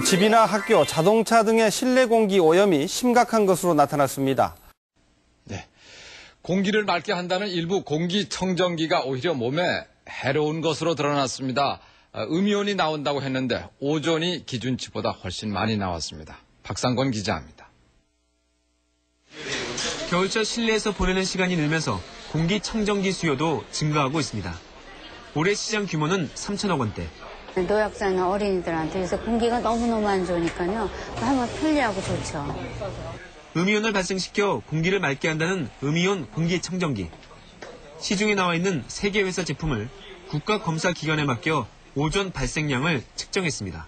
집이나 학교, 자동차 등의 실내 공기 오염이 심각한 것으로 나타났습니다. 네, 공기를 맑게 한다는 일부 공기청정기가 오히려 몸에 해로운 것으로 드러났습니다. 음이온이 나온다고 했는데 오존이 기준치보다 훨씬 많이 나왔습니다. 박상권 기자입니다. 겨울철 실내에서 보내는 시간이 늘면서 공기청정기 수요도 증가하고 있습니다. 올해 시장 규모는 3천억 원대. 노약자나 어린이들한테 요새 공기가 너무너무 안 좋으니까요. 한번 편리하고 좋죠. 음이온을 발생시켜 공기를 맑게 한다는 음이온 공기청정기. 시중에 나와 있는 3개 회사 제품을 국가검사기관에 맡겨 오존 발생량을 측정했습니다.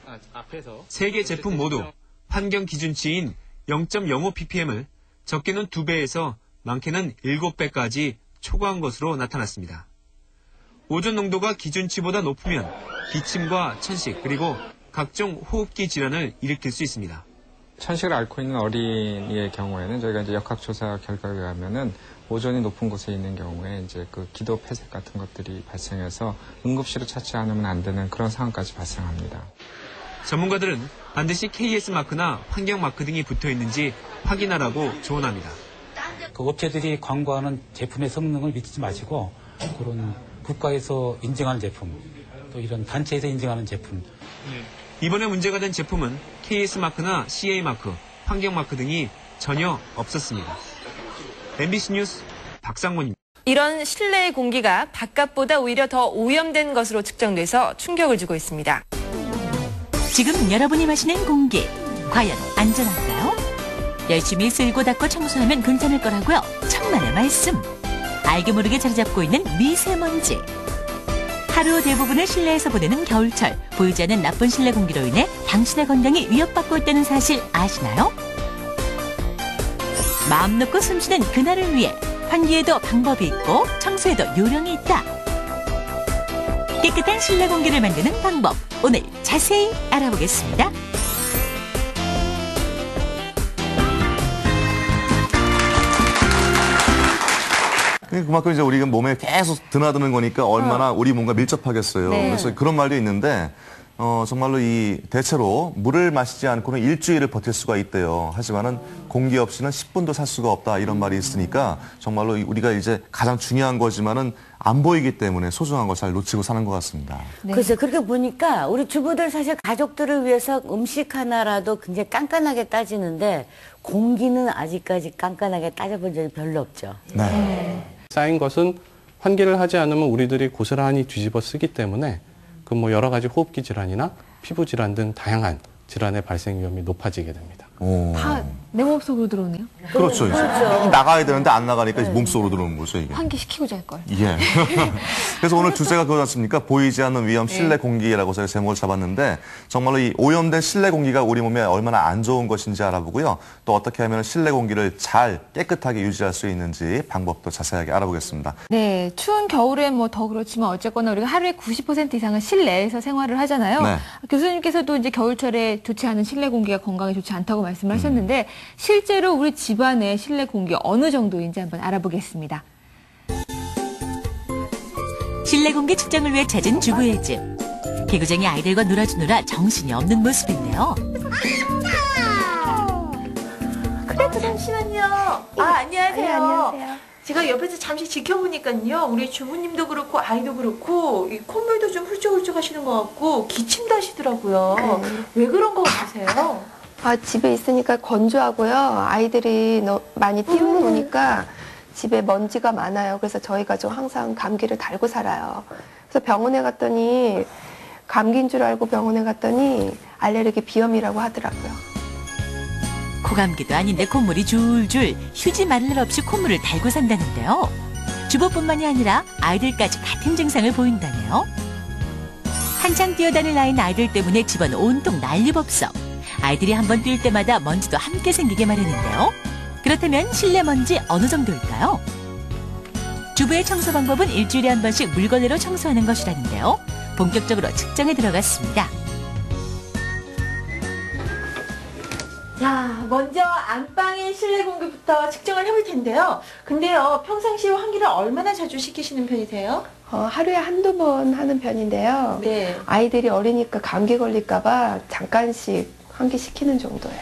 3개 제품 모두 환경 기준치인 0.05ppm을 적게는 2배에서 많게는 7배까지 초과한 것으로 나타났습니다. 오존 농도가 기준치보다 높으면 기침과 천식 그리고 각종 호흡기 질환을 일으킬 수 있습니다. 천식을 앓고 있는 어린이의 경우에는 저희가 이제 역학조사 결과에 의하면은 오존이 높은 곳에 있는 경우에 이제 그 기도 폐색 같은 것들이 발생해서 응급실을 찾지 않으면 안 되는 그런 상황까지 발생합니다. 전문가들은 반드시 KS 마크나 환경 마크 등이 붙어 있는지 확인하라고 조언합니다. 그 업체들이 광고하는 제품의 성능을 믿지 마시고 그런 국가에서 인증하는 제품, 또 이런 단체에서 인증하는 제품. 이번에 문제가 된 제품은 KS 마크나 CA 마크, 환경 마크 등이 전혀 없었습니다. MBC 뉴스 박상권입니다. 이런 실내 공기가 바깥보다 오히려 더 오염된 것으로 측정돼서 충격을 주고 있습니다. 지금 여러분이 마시는 공기, 과연 안전할까요? 열심히 쓸고 닦고 청소하면 괜찮을 거라고요. 천만의 말씀. 알게 모르게 자리 잡고 있는 미세먼지. 하루 대부분을 실내에서 보내는 겨울철, 보이지 않는 나쁜 실내 공기로 인해 당신의 건강이 위협받고 있다는 사실 아시나요? 마음 놓고 숨쉬는 그날을 위해 환기에도 방법이 있고 청소에도 요령이 있다. 깨끗한 실내 공기를 만드는 방법, 오늘 자세히 알아보겠습니다. 그만큼 이제 우리가 몸에 계속 드나드는 거니까 얼마나 우리 몸과 밀접하겠어요. 네. 그래서 그런 말도 있는데 정말로 이 대체로 물을 마시지 않고는 일주일을 버틸 수가 있대요. 하지만은 공기 없이는 10분도 살 수가 없다 이런 말이 있으니까 정말로 우리가 이제 가장 중요한 거지만은 안 보이기 때문에 소중한 걸 잘 놓치고 사는 것 같습니다. 네. 글쎄 그렇게 보니까 우리 주부들 사실 가족들을 위해서 음식 하나라도 굉장히 깐깐하게 따지는데 공기는 아직까지 깐깐하게 따져본 적이 별로 없죠. 네. 쌓인 것은 환기를 하지 않으면 우리들이 고스란히 뒤집어 쓰기 때문에 그 뭐 여러 가지 호흡기 질환이나 피부 질환 등 다양한 질환의 발생 위험이 높아지게 됩니다. 다 내 몸속으로 들어오네요. 그렇죠. 그렇죠. 나가야 되는데 안 나가니까 네. 몸속으로 들어오는 거죠, 이게. 환기시키고 잘 걸. 예. 그래서 오늘 주제가 그거지 않습니까? 보이지 않는 위험 실내 공기라고 저희가 제목을 잡았는데 정말로 이 오염된 실내 공기가 우리 몸에 얼마나 안 좋은 것인지 알아보고요. 또 어떻게 하면 실내 공기를 잘 깨끗하게 유지할 수 있는지 방법도 자세하게 알아보겠습니다. 네, 추운 겨울엔 뭐 더 그렇지만 어쨌거나 우리가 하루에 90% 이상은 실내에서 생활을 하잖아요. 네. 교수님께서도 이제 겨울철에 좋지 않은 실내 공기가 건강에 좋지 않다고 말씀을 하셨는데 실제로 우리 집안의 실내 공기 어느 정도인지 한번 알아보겠습니다. 실내 공기 측정을 위해 찾은 주부의 집. 개구쟁이 아이들과 놀아주느라 정신이 없는 모습인데요. 그래도 잠시만요. 안녕하세요. 네, 안녕하세요. 제가 옆에서 잠시 지켜보니까요. 우리 주부님도 그렇고 아이도 그렇고 이 콧물도 좀 훌쩍훌쩍 하시는 것 같고 기침도 하시더라고요. 왜 그런 것 같으세요? 집에 있으니까 건조하고요. 아이들이 많이 뛰어 노니까 집에 먼지가 많아요. 그래서 저희 가족 항상 감기를 달고 살아요. 그래서 병원에 갔더니 감기인 줄 알고 병원에 갔더니 알레르기 비염이라고 하더라고요. 코감기도 아닌데 콧물이 줄줄 휴지 마를 날 없이 콧물을 달고 산다는데요. 주부뿐만이 아니라 아이들까지 같은 증상을 보인다네요. 한창 뛰어다닐 나이인 아이들 때문에 집안 온통 난리법석. 아이들이 한번 뛸 때마다 먼지도 함께 생기게 마련인데요. 그렇다면 실내 먼지 어느 정도일까요? 주부의 청소 방법은 일주일에 한 번씩 물걸레로 청소하는 것이라는데요. 본격적으로 측정에 들어갔습니다. 자, 먼저 안방의 실내 공기부터 측정을 해볼 텐데요. 근데요, 평상시에 환기를 얼마나 자주 시키시는 편이세요? 하루에 한두 번 하는 편인데요. 네. 아이들이 어리니까 감기 걸릴까봐 잠깐씩 환기시키는 정도예요.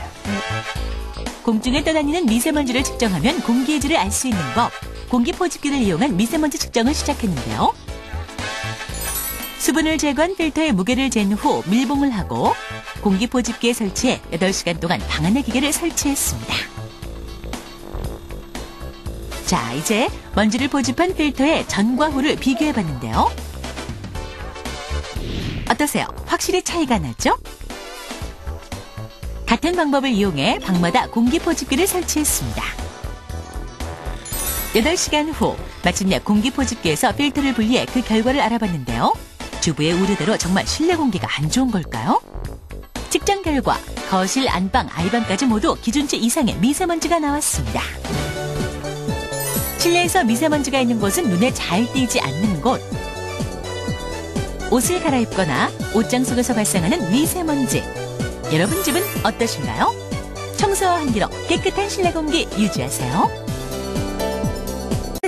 공중에 떠다니는 미세먼지를 측정하면 공기의 질을 알 수 있는 법. 공기 포집기를 이용한 미세먼지 측정을 시작했는데요. 수분을 제거한 필터에 무게를 잰 후 밀봉을 하고 공기 포집기에 설치해 8시간 동안 방 안에 기계를 설치했습니다. 자, 이제 먼지를 포집한 필터의 전과 후를 비교해봤는데요. 어떠세요? 확실히 차이가 나죠? 같은 방법을 이용해 방마다 공기 포집기를 설치했습니다. 8시간 후 마침내 공기 포집기에서 필터를 분리해 그 결과를 알아봤는데요. 주부의 우려대로 정말 실내 공기가 안 좋은 걸까요? 측정 결과 거실, 안방, 아이방까지 모두 기준치 이상의 미세먼지가 나왔습니다. 실내에서 미세먼지가 있는 곳은 눈에 잘 띄지 않는 곳. 옷을 갈아입거나 옷장 속에서 발생하는 미세먼지. 여러분 집은 어떠신가요? 청소와 환기로 깨끗한 실내 공기 유지하세요.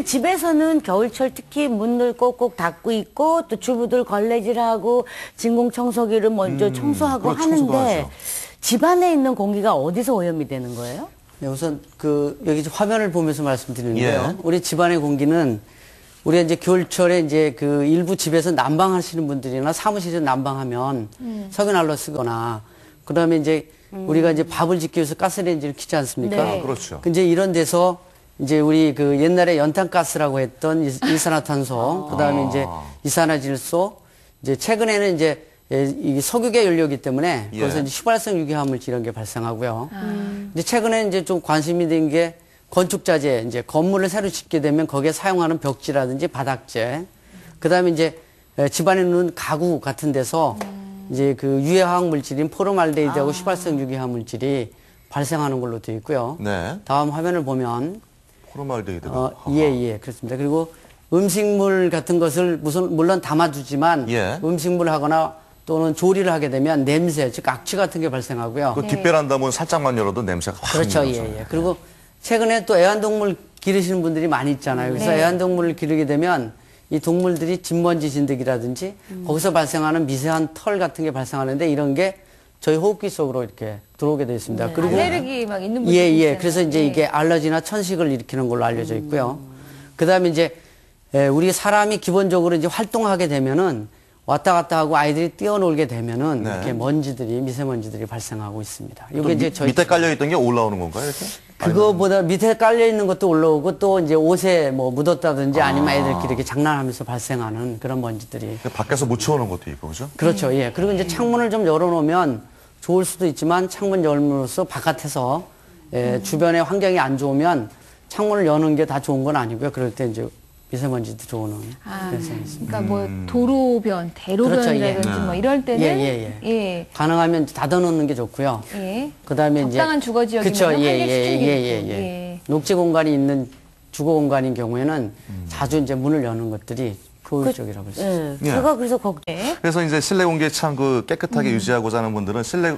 집에서는 겨울철 특히 문을 꼭꼭 닫고 있고 또 주부들 걸레질하고 진공청소기를 먼저 청소하고 하는데 집안에 있는 공기가 어디서 오염이 되는 거예요? 네, 우선 여기 화면을 보면서 말씀드리는데요. 예. 우리 집안의 공기는 우리가 이제 겨울철에 이제 일부 집에서 난방하시는 분들이나 사무실에서 난방하면 석유난로 쓰거나 그다음에 이제 우리가 이제 밥을 짓기 위해서 가스레인지를 켜지 않습니까? 네. 그렇죠. 근데 이런 데서 이제 우리 옛날에 연탄가스라고 했던 일산화탄소, 그다음에 이제 이산화질소, 이제 최근에는 이제 이 석유계 연료이기 때문에 거기서 이제 휘발성 유기화물질 이런 게 발생하고요. 이제 최근에 이제 좀 관심이 된 게 건축자재, 이제 건물을 새로 짓게 되면 거기에 사용하는 벽지라든지 바닥재, 그다음에 이제 집안에 있는 가구 같은 데서 이제 유해화학 물질인 포르말데히드하고 휘발성 유기화 물질이 발생하는 걸로 되어 있고요. 네. 다음 화면을 보면 포르말데히드가. 예, 그렇습니다. 그리고 음식물 같은 것을 물론 담아두지만 음식물을 하거나 또는 조리를 하게 되면 냄새, 즉 악취 같은 게 발생하고요. 그 뒷베란다 문 살짝만 열어도 냄새가 확 그렇죠, 나죠. 예. 그리고 최근에 또 애완동물 기르시는 분들이 많이 있잖아요. 그래서 애완동물을 기르게 되면 이 동물들이 진먼지 진드기라든지 거기서 발생하는 미세한 털 같은 게 발생하는데 이런 게 저희 호흡기 속으로 이렇게 들어오게 되어 있습니다. 그리고 알레르기 막 있는 분들 예. 그래서 이제 이게 알러지나 천식을 일으키는 걸로 알려져 있고요. 그다음에 이제 우리 사람이 기본적으로 이제 활동하게 되면은 왔다 갔다 하고 아이들이 뛰어놀게 되면은 이렇게 미세먼지들이 발생하고 있습니다. 이게 이제 저희 밑에 깔려 있던 게 올라오는 건가요, 이렇게? 그거보다 밑에 깔려 있는 것도 올라오고 또 이제 옷에 묻었다든지 아니면 애들끼리 이렇게 장난하면서 발생하는 그런 먼지들이. 밖에서 묻혀오는 것도 있고, 그죠? 그렇죠, 예. 그리고 이제 창문을 좀 열어놓으면 좋을 수도 있지만 창문 열므로써 바깥에서 주변의 환경이 안 좋으면 창문을 여는 게 다 좋은 건 아니고요. 그럴 때 이제 미세먼지도 들어오는 현상이 있습니다. 그러니까 도로변, 대로변이라든지 그렇죠, 뭐 이럴 때는 예. 가능하면 닫아놓는 게 좋고요. 그다음에 적당한 이제 주거 지역이면 그렇죠, 환기시키는 게 좋고. 녹지 공간이 있는 주거 공간인 경우에는 자주 이제 문을 여는 것들이 효율적이라고 할 수 있습니다. 제가 그래서 걱정. 그래서 이제 실내 공기 참 깨끗하게 유지하고자 하는 분들은 실내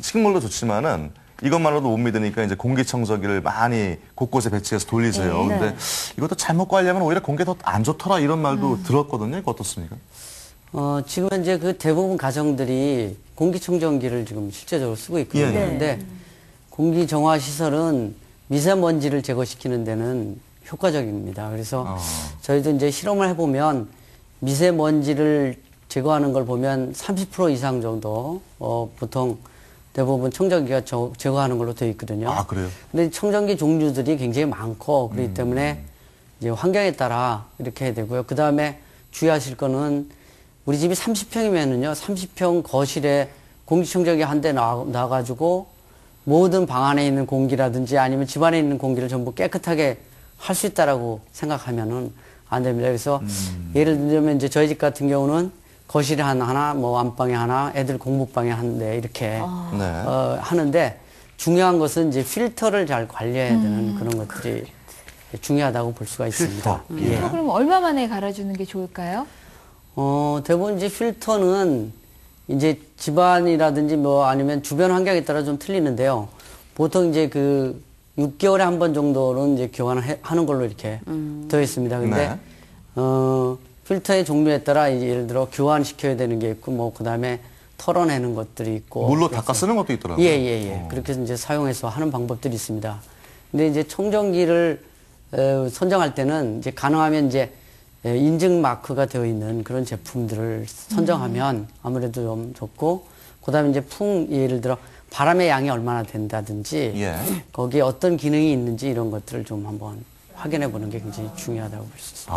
식물도 좋지만은 이것만으로도 못 믿으니까 이제 공기청정기를 많이 곳곳에 배치해서 돌리세요. 근데 이것도 잘못 관리하면 오히려 공기가 더 안 좋더라 이런 말도 들었거든요. 이거 어떻습니까? 지금 이제 대부분 가정들이 공기청정기를 지금 실제적으로 쓰고 있거든요. 그런데 공기정화 시설은 미세먼지를 제거시키는 데는 효과적입니다. 그래서 저희도 이제 실험을 해보면 미세먼지를 제거하는 걸 보면 30% 이상 정도 보통 대부분 청정기가 제거하는 걸로 되어 있거든요. 아, 그래요? 근데 청정기 종류들이 굉장히 많고 그렇기 때문에 이제 환경에 따라 이렇게 해야 되고요. 그 다음에 주의하실 거는 우리 집이 30평이면은요, 30평 거실에 공기청정기 한 대 놔가지고 모든 방 안에 있는 공기라든지 아니면 집 안에 있는 공기를 전부 깨끗하게 할 수 있다라고 생각하면은 안 됩니다. 그래서 예를 들면 이제 저희 집 같은 경우는 거실에 하나, 안방에 하나, 애들 공부방에 한 대 이렇게 하는데 중요한 것은 이제 필터를 잘 관리해야 되는 그런 것들이 중요하다고 볼 수가 있습니다. 필터 그럼 얼마 만에 갈아주는 게 좋을까요? 대부분 이제 필터는 이제 집안이라든지 아니면 주변 환경에 따라 좀 틀리는데요. 보통 이제 6개월에 한 번 정도는 이제 교환을 하는 걸로 이렇게 되어 있습니다. 근데 필터의 종류에 따라 이제 예를 들어 교환시켜야 되는 게 있고 뭐 그다음에 털어내는 것들이 있고 물로 닦아 쓰는 것도 있더라고요. 예. 그렇게 해서 이제 사용해서 하는 방법들이 있습니다. 근데 이제 청정기를 선정할 때는 이제 가능하면 이제 인증 마크가 되어 있는 그런 제품들을 선정하면 아무래도 좀 좋고, 그다음에 이제 예를 들어 바람의 양이 얼마나 된다든지 거기에 어떤 기능이 있는지 이런 것들을 좀 한번 확인해 보는 게 굉장히 중요하다고 볼 수 있습니다.